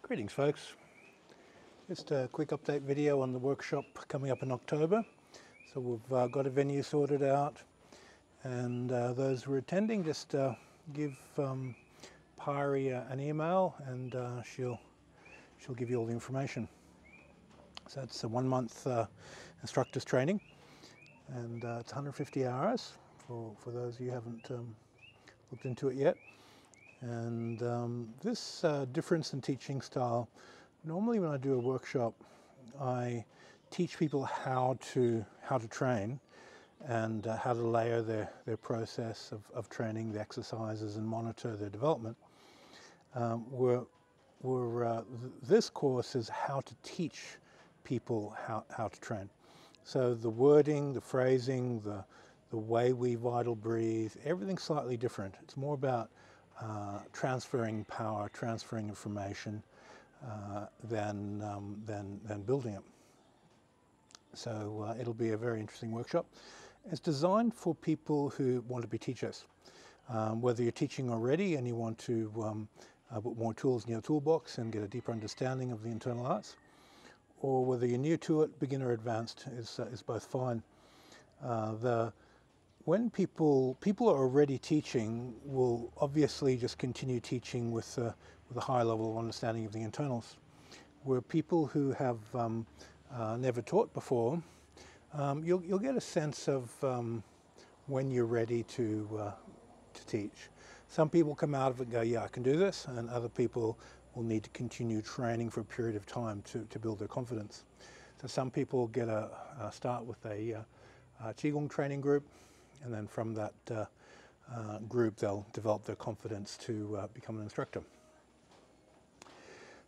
Greetings folks, just a quick update video on the workshop coming up in October. So we've got a venue sorted out, and those who are attending, just give Pari an email and she'll give you all the information. So it's a 1 month instructors training, and it's 150 hours for those of you who haven't looked into it yet. And this difference in teaching style, normally when I do a workshop, I teach people how to train and how to layer their process of training, the exercises, and monitor their development. This course is how to teach people how to train. So the wording, the phrasing, the way we vital breathe, everything's slightly different. It's more about transferring power, transferring information than building it. So it'll be a very interesting workshop. It's designed for people who want to be teachers. Whether you're teaching already and you want to put more tools in your toolbox and get a deeper understanding of the internal arts, or whether you're new to it, beginner or advanced, is both fine. When people are already teaching, will obviously just continue teaching with a high level of understanding of the internals. Where people who have never taught before, you'll get a sense of when you're ready to teach. Some people come out of it and go, yeah, I can do this, and other people will need to continue training for a period of time to build their confidence. So some people get start with a Qigong training group, and then from that group they'll develop their confidence to become an instructor.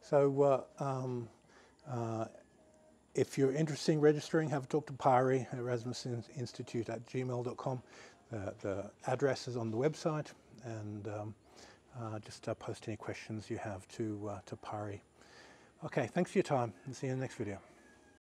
So if you're interested in registering, have a talk to Pari at rasmusinstitute@gmail.com. The address is on the website, and just post any questions you have to Pari. Okay, thanks for your time, and see you in the next video.